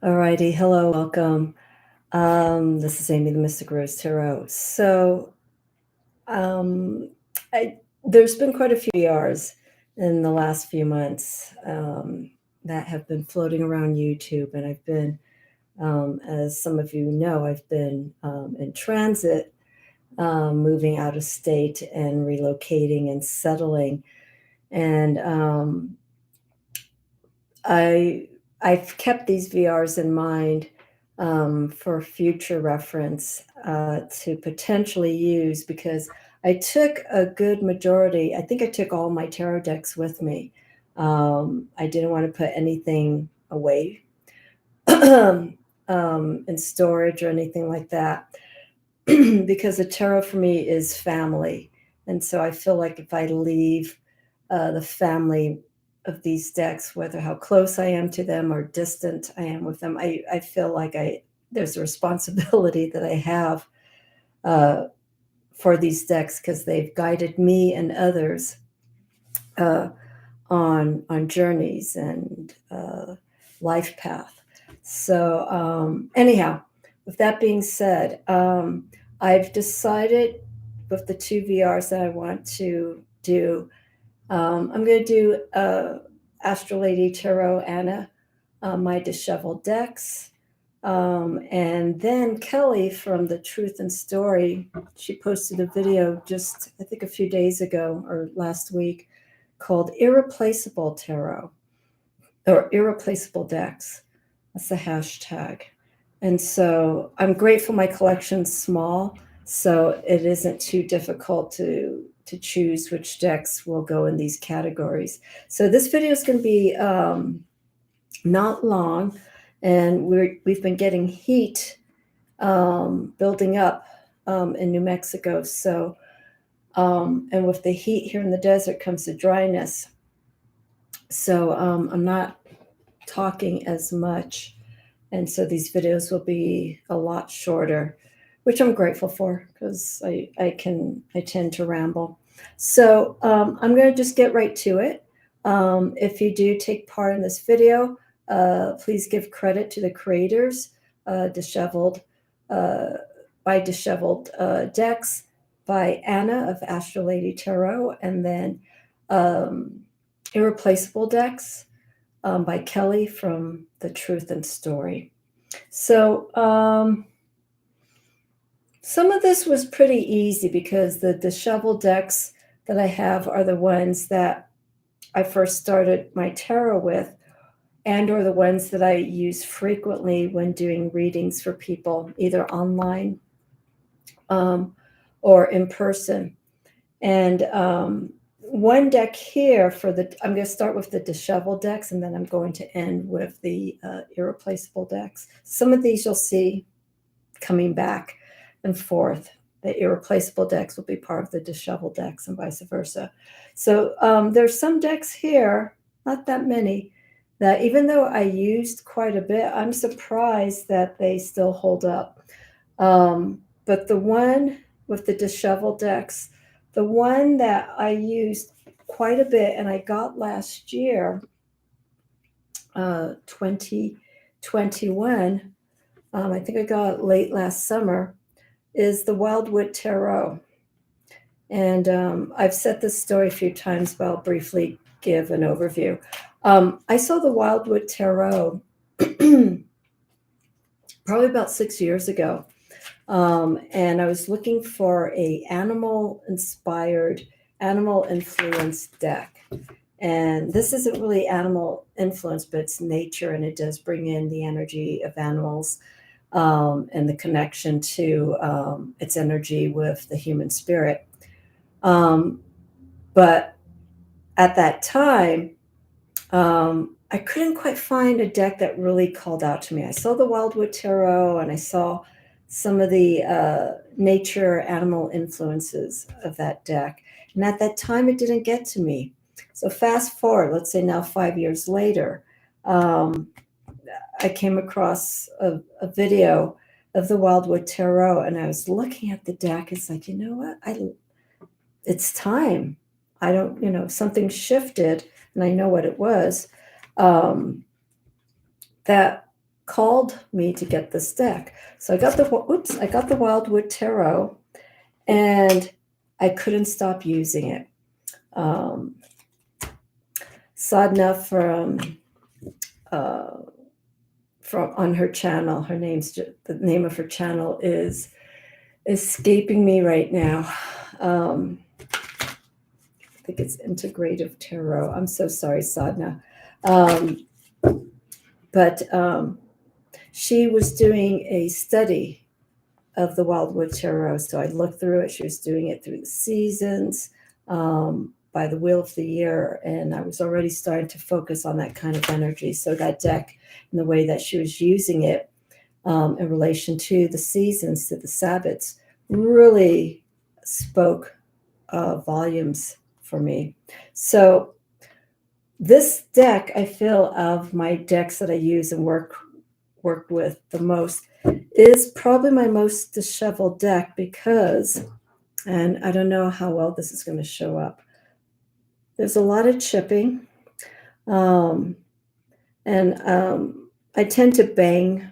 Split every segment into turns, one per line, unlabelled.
Alrighty, hello, welcome. This is Amy, the Mystic Rose Tarot. Um, I there's been quite a few VRs in the last few months that have been floating around YouTube, and I've been, as some of you know, I've been in transit, moving out of state and relocating and settling, and I I've kept these VRs in mind for future reference to potentially use because I took a good majority. I think I took all my tarot decks with me. I didn't want to put anything away in storage or anything like that because the tarot for me is family. And so I feel like if I leave the family of these decks, whether how close I am to them or distant I am with them, I feel like there's a responsibility that I have uh, for these decks because they've guided me and others uh, on journeys and life path. So anyhow, with that being said, I've decided with the two VRs that I want to do. I'm going to do Astral Lady Tarot Anna, my disheveled decks. And then Kelly from the Truth and Story, she posted a video just, I think, a few days ago or last week called Irreplaceable Tarot or Irreplaceable Decks. That's the hashtag. And so I'm grateful my collection's small, so it isn't too difficult to choose which decks will go in these categories. So this video is going to be not long, and we've been getting heat building up in New Mexico. So and with the heat here in the desert comes the dryness. So I'm not talking as much. And so these videos will be a lot shorter, which I'm grateful for because I tend to ramble. So I'm going to just get right to it. If you do take part in this video, please give credit to the creators, Disheveled by Disheveled Decks by Anna of Astral Lady Tarot, and then Irreplaceable Decks by Kelly from The Truth and Story. So some of this was pretty easy because the disheveled decks that I have are the ones that I first started my tarot with, and or the ones that I use frequently when doing readings for people, either online or in person. And one deck here I'm going to start with the disheveled decks, and then I'm going to end with the irreplaceable decks. Some of these you'll see coming back and forth. The irreplaceable decks will be part of the disheveled decks and vice versa. So there's some decks here, not that many, that even though I used quite a bit, I'm surprised that they still hold up. But the one with the disheveled decks, the one that I used quite a bit and I got last year, 2021, I think I got it late last summer, is the Wildwood Tarot. And I've said this story a few times, but I'll briefly give an overview. I saw the Wildwood Tarot probably about 6 years ago. And I was looking for a animal-inspired, animal-influenced deck. And this isn't really animal influence, but it's nature, and it does bring in the energy of animals and the connection to its energy with the human spirit. But at that time, I couldn't quite find a deck that really called out to me. I saw the Wildwood Tarot, and I saw some of the nature animal influences of that deck. And at that time, it didn't get to me. So fast forward, let's say now 5 years later, I came across a video of the Wildwood Tarot, and I was looking at the deck. It's like, you know what? It's time. I don't, something shifted, and I know what it was, that called me to get this deck. So I got the Wildwood Tarot, and I couldn't stop using it. Sadhna from on her channel, the name of her channel is escaping me right now. I think it's Integrative Tarot. I'm so sorry, Sadhna. But she was doing a study of the Wildwood Tarot. So I looked through it. She was doing it through the seasons, by the wheel of the year. And I was already starting to focus on that kind of energy. So that deck, and the way that she was using it in relation to the seasons, to the Sabbats, really spoke volumes for me. So this deck, I feel, of my decks that I use and worked with the most, is probably my most disheveled deck because, and I don't know how well this is going to show up, there's a lot of chipping, and I tend to bang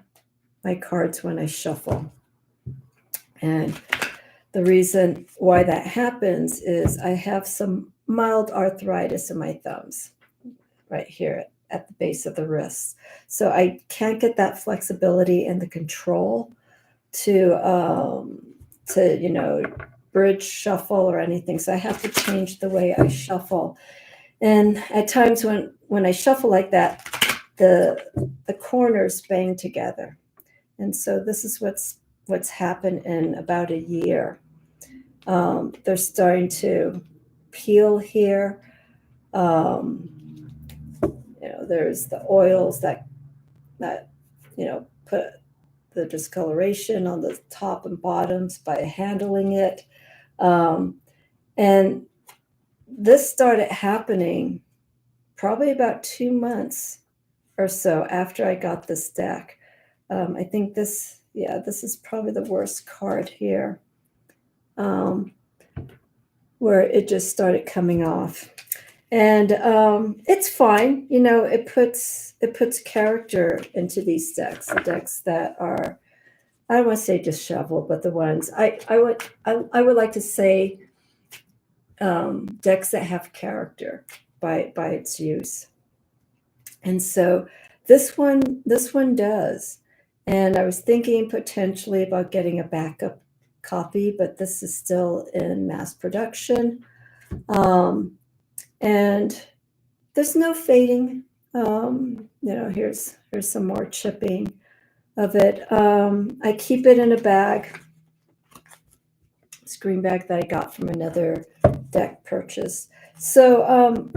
my cards when I shuffle. And the reason why that happens is I have some mild arthritis in my thumbs right here at the base of the wrists. So I can't get that flexibility and the control to bridge shuffle or anything. So I have to change the way I shuffle. And at times when I shuffle like that, the corners bang together. And so this is what's happened in about a year. They're starting to peel here. There's the oils that put the discoloration on the top and bottoms by handling it. And this started happening probably about 2 months or so after I got this deck. I think this is probably the worst card here, where it just started coming off. And it's fine. It puts character into these decks, the decks that are, I don't want to say disheveled, but the ones I would like to say decks that have character by its use. And so this one does. And I was thinking potentially about getting a backup copy, but this is still in mass production. And there's no fading. Here's some more chipping of it. I keep it in a bag, green bag that I got from another deck purchase. So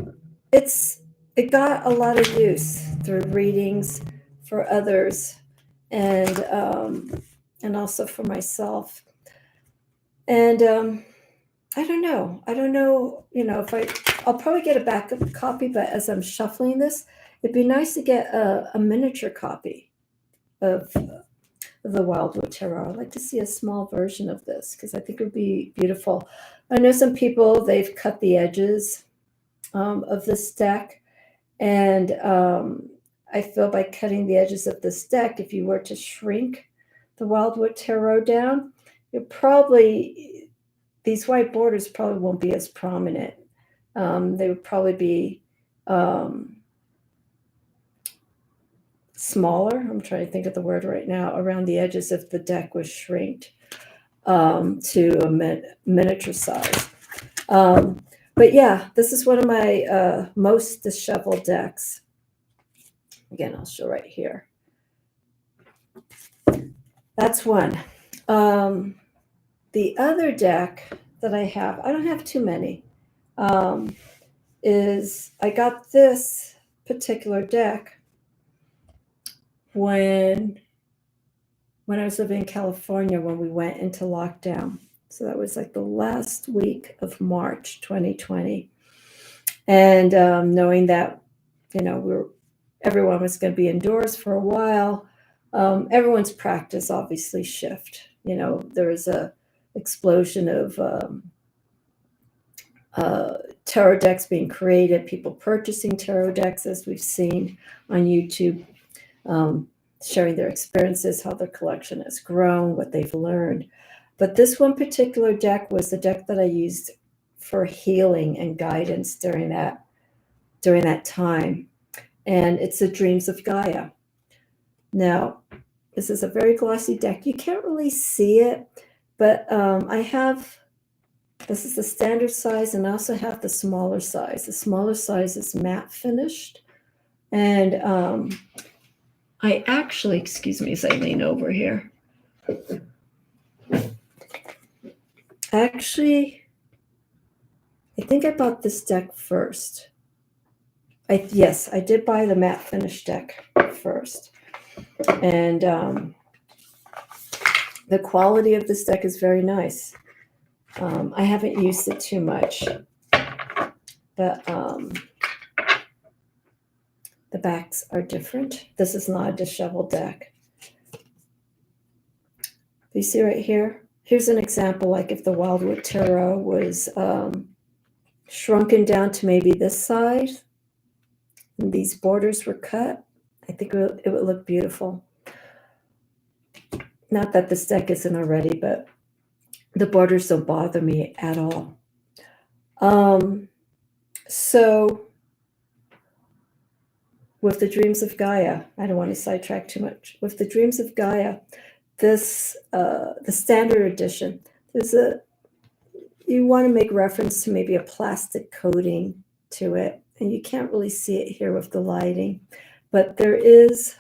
it got a lot of use through readings for others, and also for myself. And I don't know, if I'll probably get a backup copy, but as I'm shuffling this, it'd be nice to get a miniature copy of the Wildwood Tarot. I'd like to see a small version of this because I think it would be beautiful. I know some people, they've cut the edges of this deck, and I feel by cutting the edges of this deck, if you were to shrink the Wildwood Tarot down, these white borders probably won't be as prominent. They would probably be smaller. I'm trying to think of the word right now, around the edges if the deck was shrinked to a miniature size. But yeah, this is one of my most disheveled decks. Again, I'll show right here. That's one. The other deck that I have, I don't have too many, is I got this particular deck when I was living in California, when we went into lockdown. So that was like the last week of March 2020. And knowing that, everyone was going to be indoors for a while, everyone's practice obviously shift. There was a explosion of tarot decks being created, people purchasing tarot decks, as we've seen on YouTube. sharing their experiences, how their collection has grown, what they've learned. But this one particular deck was the deck that I used for healing and guidance during that time. And it's the Dreams of Gaia. Now, this is a very glossy deck. You can't really see it, but this is the standard size, and I also have the smaller size. The smaller size is matte finished. And I actually, excuse me as I lean over here. Actually, I think I bought this deck first. Yes, I did buy the matte finish deck first. And the quality of this deck is very nice. I haven't used it too much, but the backs are different. This is not a disheveled deck. You see right here? Here's an example, like if the Wildwood Tarot was shrunken down to maybe this size, and these borders were cut, I think it would look beautiful. Not that this deck isn't already, but the borders don't bother me at all. So with the Dreams of Gaia, I don't want to sidetrack too much. With the Dreams of Gaia, this the standard edition, you want to make reference to maybe a plastic coating to it, and you can't really see it here with the lighting, but there is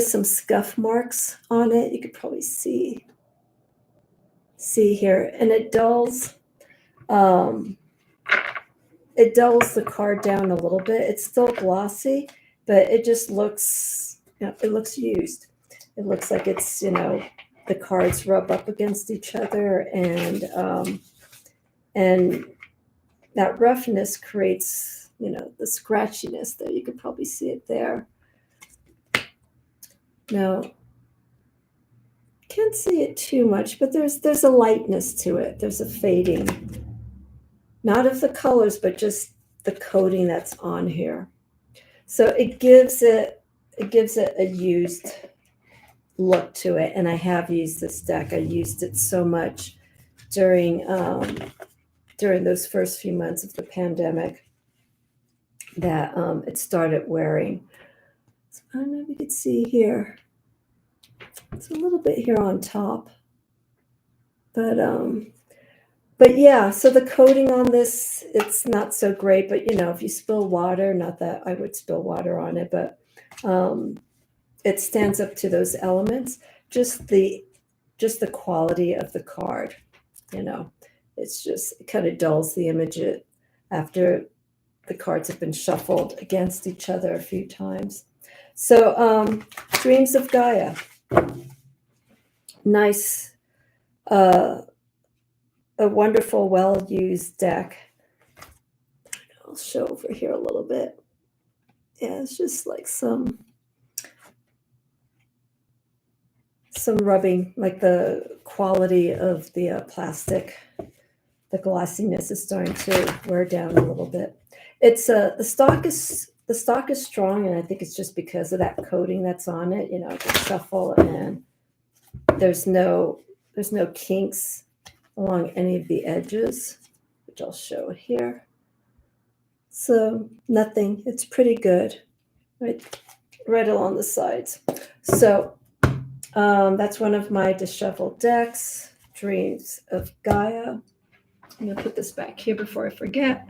some scuff marks on it. You could probably see here, and it dulls the card down a little bit. It's still glossy, but it just looks, it looks used. It looks like it's, the cards rub up against each other, and that roughness creates, the scratchiness there. You could probably see it there. Now, can't see it too much, but there's a lightness to it. There's a fading, not of the colors, but just the coating that's on here. So it gives it a used look to it. And I have used this deck. I used it so much during those first few months of the pandemic that it started wearing. So I don't know if you can see here. It's a little bit here on top, but yeah, so the coating on this, it's not so great, but if you spill water, not that I would spill water on it, but it stands up to those elements. Just the quality of the card, it's just, it kind of dulls the image after the cards have been shuffled against each other a few times. So Dreams of Gaia, nice, a wonderful, well-used deck. I'll show over here a little bit. Yeah, it's just like some rubbing, like the quality of the plastic, the glossiness is starting to wear down a little bit. It's the stock is strong, and I think it's just because of that coating that's on it. I can shuffle, and there's no kinks along any of the edges, which I'll show here. So nothing. It's pretty good, right along the sides. So that's one of my disheveled decks, Dreams of Gaia. I'm gonna put this back here before I forget.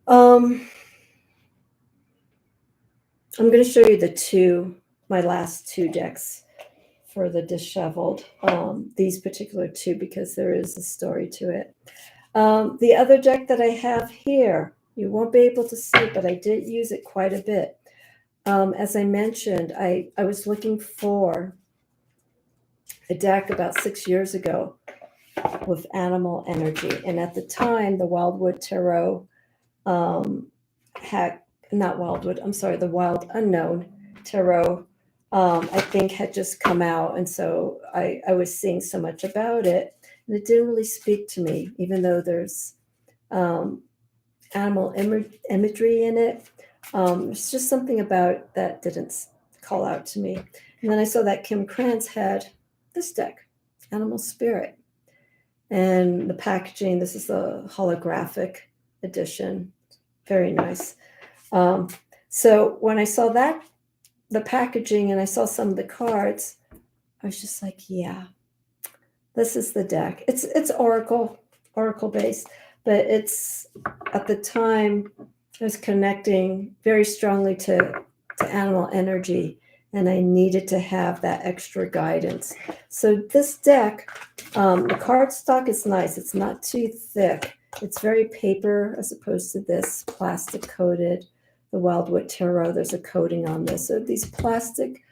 I'm going to show you my last two decks for the disheveled, these particular two, because there is a story to it. The other deck that I have here, you won't be able to see it, but I did use it quite a bit. As I mentioned, I was looking for a deck about 6 years ago with animal energy. And at the time, the Wildwood Tarot the Wild Unknown Tarot, I think had just come out. And so I was seeing so much about it, and it didn't really speak to me, even though there's animal imagery in it. It's just something about that didn't call out to me. And then I saw that Kim Krantz had this deck, Animal Spirit. And the packaging, this is the holographic edition. Very nice. So when I saw that, the packaging, and I saw some of the cards, I was just like, yeah, this is the deck. It's Oracle based, but it's, at the time, I was connecting very strongly to animal energy, and I needed to have that extra guidance. So this deck, the cardstock is nice. It's not too thick. It's very paper as opposed to this plastic coated. The Wildwood Tarot, there's a coating on this. So these plastic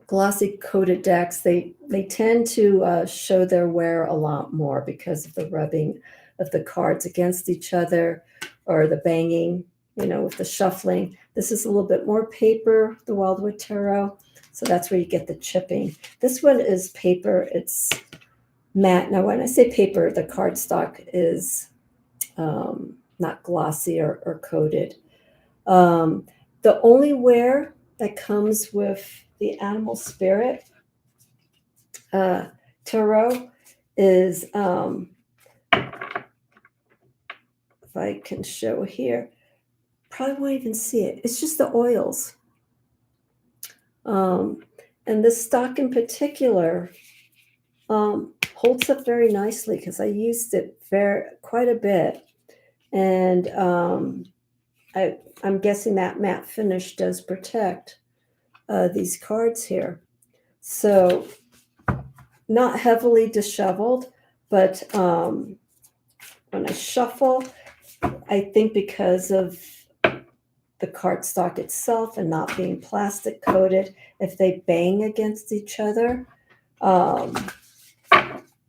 glossy coated decks, they tend to show their wear a lot more because of the rubbing of the cards against each other, or the banging, with the shuffling. This is a little bit more paper, the Wildwood Tarot, so that's where you get the chipping. This one is paper, it's matte. Now when I say paper, the cardstock is not glossy or coated. The only wear that comes with the Animal Spirit tarot is, if I can show here, probably won't even see it. It's just the oils. And this stock in particular holds up very nicely because I used it quite a bit. And I'm guessing that matte finish does protect these cards here. So not heavily disheveled, but when I shuffle, I think because of the cardstock itself and not being plastic coated, if they bang against each other,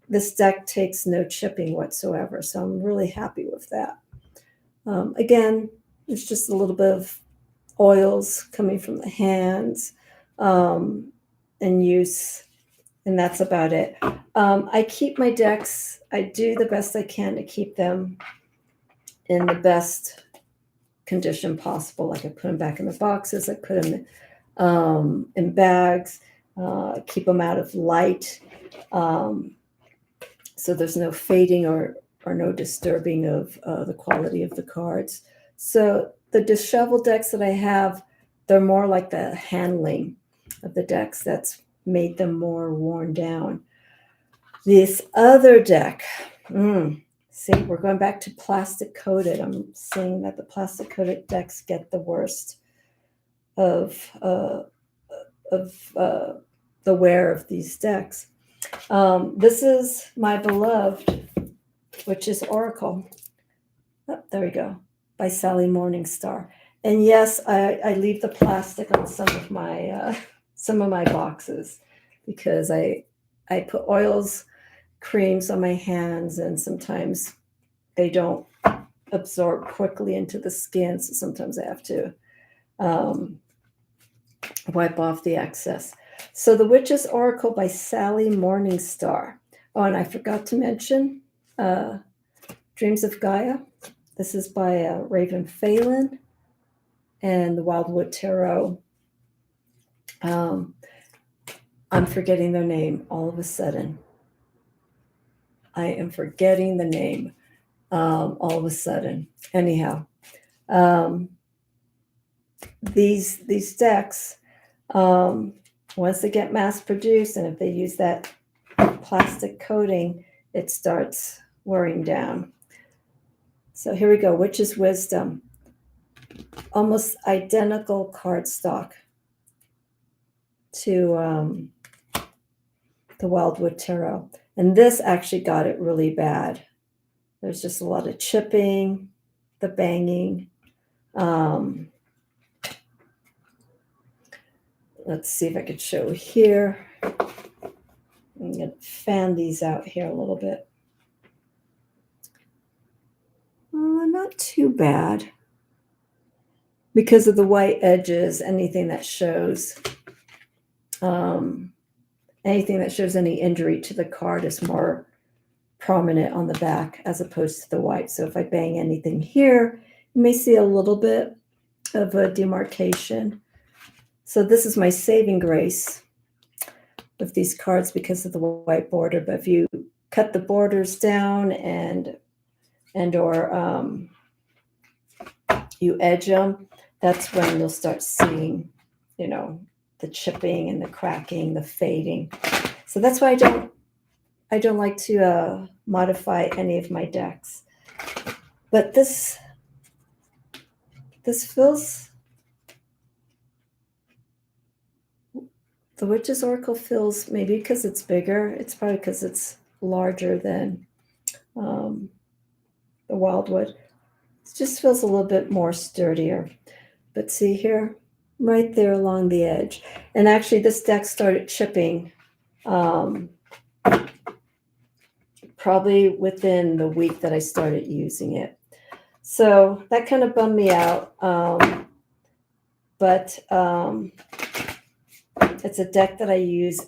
this deck takes no chipping whatsoever. So I'm really happy with that. Again, it's just a little bit of oils coming from the hands and use, and that's about it. I keep my decks, I do the best I can to keep them in the best condition possible. Like I put them back in the boxes, I put them in bags, keep them out of light, so there's no fading or no disturbing of the quality of the cards. So the disheveled decks that I have, they're more like the handling of the decks that's made them more worn down. This other deck, see, we're going back to plastic coated. I'm saying that the plastic coated decks get the worst of the wear of these decks. This is my beloved, which is Oracle. Oh, there we go, by Sally Morningstar. And yes, I leave the plastic on some of my boxes because I put oils, creams on my hands, and sometimes they don't absorb quickly into the skin. So sometimes I have to wipe off the excess. So the Witch's Oracle by Sally Morningstar. Oh, and I forgot to mention Dreams of Gaia. This is by Ravynne Phelan and the Wildwood Tarot. I'm forgetting their name all of a sudden. I am forgetting the name all of a sudden. Anyhow, these decks, once they get mass produced, and if they use that plastic coating, it starts wearing down. So here we go. Witch's Wisdom. Almost identical cardstock to the Wildwood Tarot. And this actually got it really bad. There's just a lot of chipping, the banging. Let's see if I could show here. I'm going to fan these out here a little bit. Not too bad. Because of the white edges, anything that shows any injury to the card is more prominent on the back as opposed to the white. So if I bang anything here, You may see a little bit of a demarcation. So this is my saving grace of these cards because of the white border. But if you cut the borders down and or you edge them, that's when you'll start seeing, the chipping and the cracking, the fading. So that's why I don't like to modify any of my decks. But this feels, the Witch's Oracle feels, maybe because it's bigger, it's probably because it's larger than the Wildwood. It just feels a little bit more sturdier. But see here, right there along the edge. And actually this deck started chipping probably within the week that I started using it. So that kind of bummed me out. But it's a deck that I use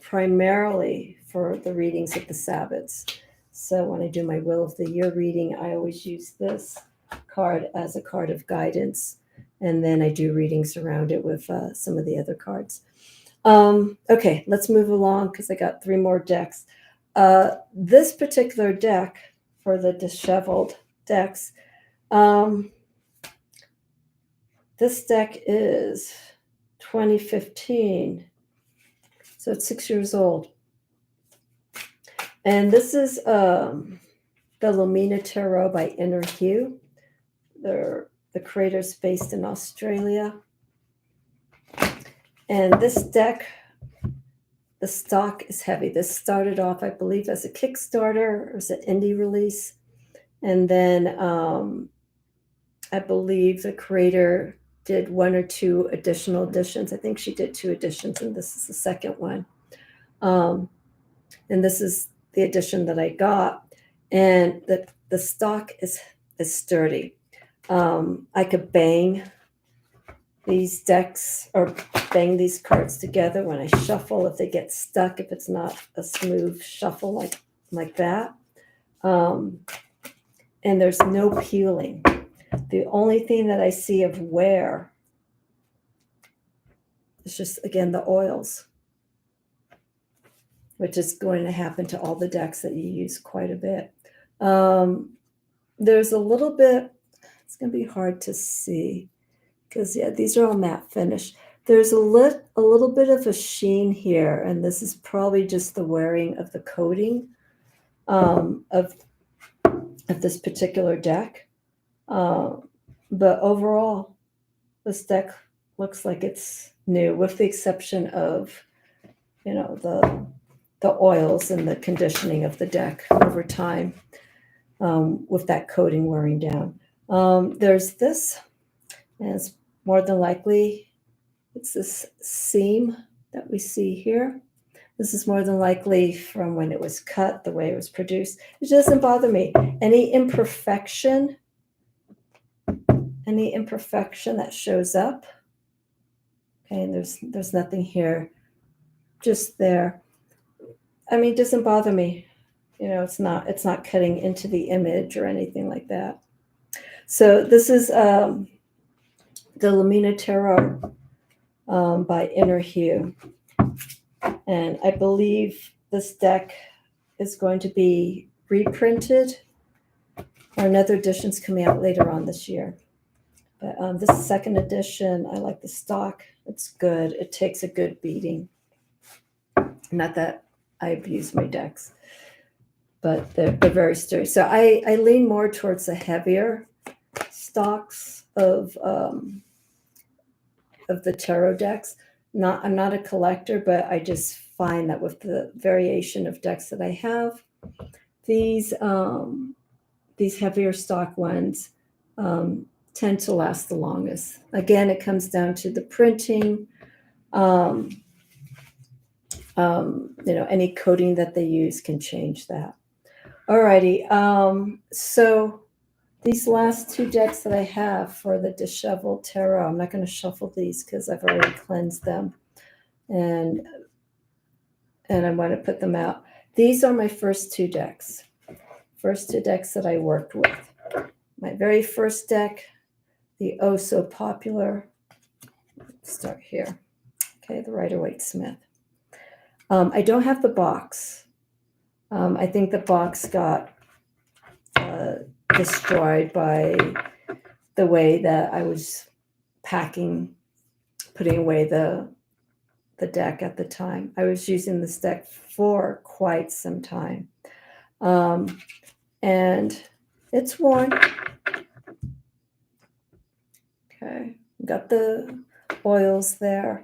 primarily for the readings of the Sabbats. So when I do my Will of the Year reading, I always use this card as a card of guidance. And then I do readings around it with some of the other cards. Okay, let's move along because I got 3 more decks. This particular deck for the disheveled decks, this deck is 2015, so it's 6 years old. And this is the Lumina Tarot by Inner Hue. The creator's based in Australia. And this deck, the stock is heavy. This started off, I believe, as a Kickstarter. It was an indie release. And then I believe the creator did 1 or 2 additional editions. I think she did 2 editions, and this is the second one. And this is the edition that I got. And the stock is sturdy. I could bang these decks or bang these cards together when I shuffle if they get stuck, if it's not a smooth shuffle like that. And there's no peeling. The only thing that I see of wear is just, again, the oils, which is going to happen to all the decks that you use quite a bit. There's a little bit, it's going to be hard to see because, yeah, these are all matte finish. There's a little bit of a sheen here, and this is probably just the wearing of the coating of this particular deck. But overall, this deck looks like it's new, with the exception of, the oils and the conditioning of the deck over time, with that coating wearing down. There's this, and it's more than likely, it's this seam that we see here. This is more than likely from when it was cut, the way it was produced. It doesn't bother me. Any imperfection that shows up, okay, and there's nothing here, just there. I mean, it doesn't bother me. It's not cutting into the image or anything like that. So this is the Lumina Tarot by Inner Hue. And I believe this deck is going to be reprinted, or another edition's coming out later on this year. But this second edition, I like the stock. It's good. It takes a good beating. Not that I abuse my decks, but they're very sturdy. So I lean more towards the heavier stocks of the tarot decks. I'm not a collector, but I just find that with the variation of decks that I have, these heavier stock ones tend to last the longest. Again, it comes down to the printing, any coating that they use can change that. Alrighty, so these last 2 decks that I have for the Disheveled Tarot, I'm not going to shuffle these because I've already cleansed them, and I want to put them out. These are my first 2 decks that I worked with. my very first deck, the oh so popular, let's start here. Okay, the Rider-Waite Smith. I don't have the box. I think the box got destroyed by the way that I was putting away the deck at the time. I was using this deck for quite some time. And it's worn. Okay, got the oils there.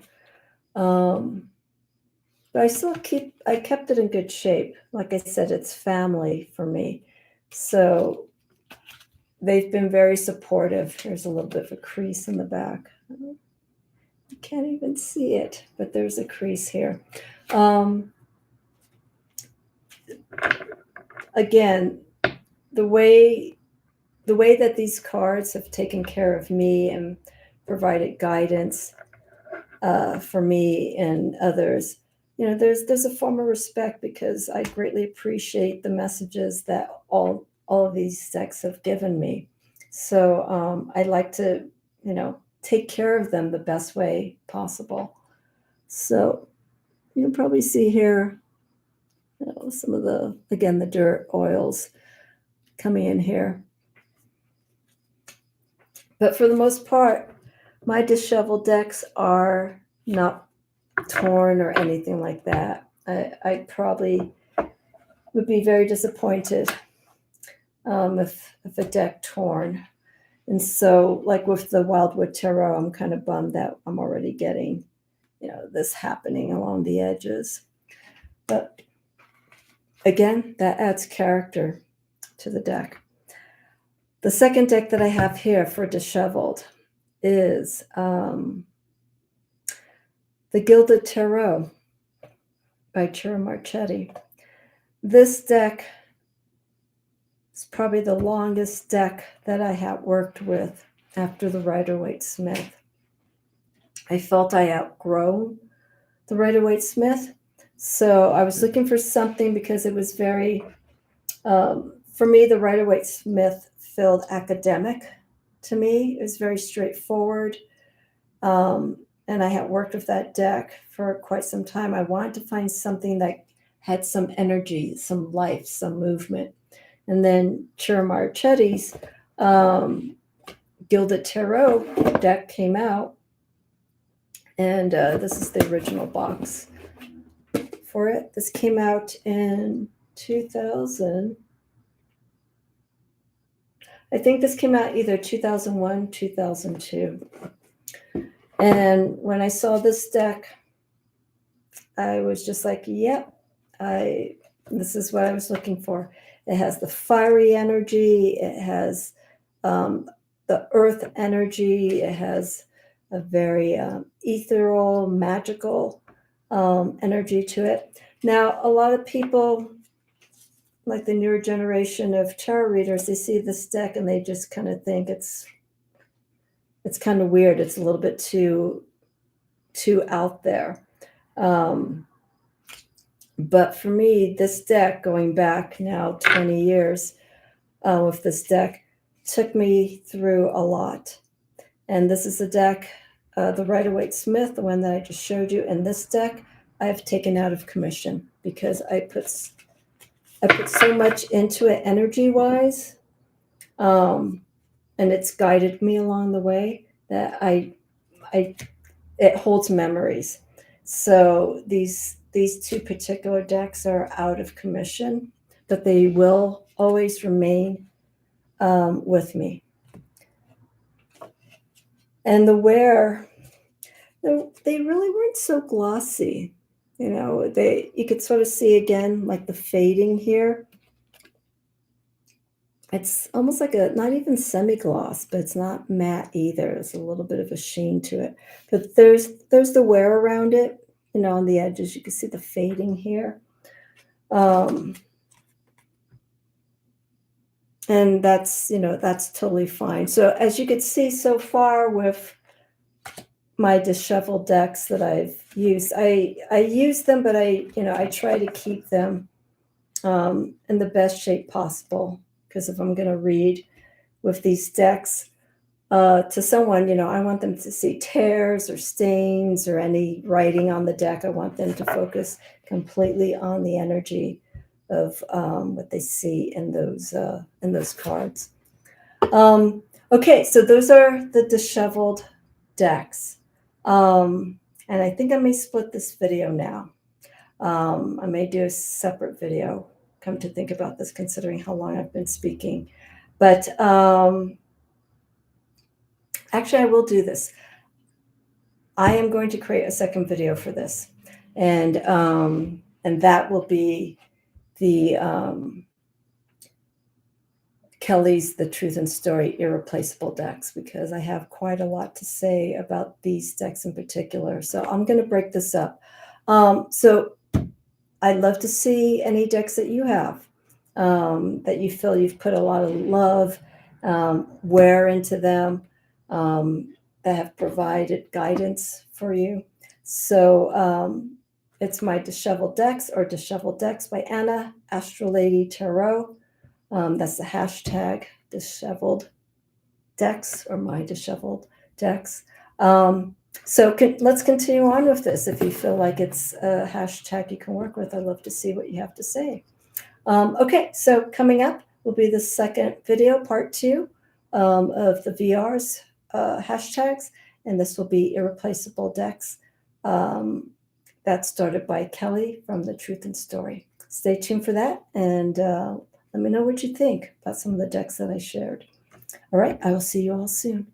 But I kept it in good shape. Like I said, it's family for me. So they've been very supportive. There's a little bit of a crease in the back. You can't even see it, but there's a crease here. Again, the way that these cards have taken care of me and provided guidance for me and others, there's a form of respect, because I greatly appreciate the messages that all of these decks have given me. So I like to, take care of them the best way possible. So you can probably see here, some of the dirt oils coming in here. But for the most part, my disheveled decks are not torn or anything like that. I probably would be very disappointed if a deck torn. And so, like with the Wildwood Tarot, I'm kind of bummed that I'm already getting, this happening along the edges. But again, that adds character to the deck. The second deck that I have here for disheveled is the Gilded Tarot by Ciro Marchetti. This deck is probably the longest deck that I have worked with after the Rider-Waite Smith. I felt I outgrown the Rider-Waite Smith, so I was looking for something, because it was very, for me, the Rider-Waite Smith felt academic to me. It was very straightforward. And I had worked with that deck for quite some time. I wanted to find something that had some energy, some life, some movement. And then Ciro Marchetti's Gilded Tarot deck came out. And this is the original box for it. This came out in 2000. I think this came out either 2001, 2002. And when I saw this deck, I was just like, yep, this is what I was looking for. It has the fiery energy. It has the earth energy. It has a very ethereal, magical energy to it. Now, a lot of people, like the newer generation of tarot readers, they see this deck and they just kind of think it's kind of weird. It's a little bit too out there. But for me, this deck, going back now 20 years with this deck, took me through a lot. And this is the deck, the Rider-Waite Smith, the one that I just showed you. And this deck I've taken out of commission, because I put so much into it energy-wise, and it's guided me along the way, that it holds memories. So these two particular decks are out of commission, but they will always remain with me. And the wear, they really weren't so glossy. You could sort of see again, like the fading here. It's almost like not even semi-gloss, but it's not matte either. There's a little bit of a sheen to it. But there's the wear around it, on the edges. You can see the fading here. And that's totally fine. So as you can see so far with my disheveled decks that I've used, I use them, but I try to keep them in the best shape possible. Because if I'm going to read with these decks to someone, I want them to see tears or stains or any writing on the deck. I want them to focus completely on the energy of what they see in those cards. Okay, so those are the disheveled decks. And I think I may split this video now. I may do a separate video, come to think about this, considering how long I've been speaking. But actually, I will do this. I am going to create a second video for this. And that will be the Kelly's The Truth and Story Irreplaceable decks, because I have quite a lot to say about these decks in particular. So I'm going to break this up. So I'd love to see any decks that you have that you feel you've put a lot of love, wear into them, that have provided guidance for you. So it's my Disheveled Decks, or Disheveled Decks by Anna, Astrolady Tarot. That's the hashtag Disheveled Decks, or my Disheveled Decks. So let's continue on with this. If you feel like it's a hashtag you can work with, I'd love to see what you have to say. Okay, so coming up will be the second video, part 2 of the VR's hashtags, and this will be Irreplaceable Decks. That's started by Kelly from The Truth and Story. Stay tuned for that, and let me know what you think about some of the decks that I shared. All right, I will see you all soon.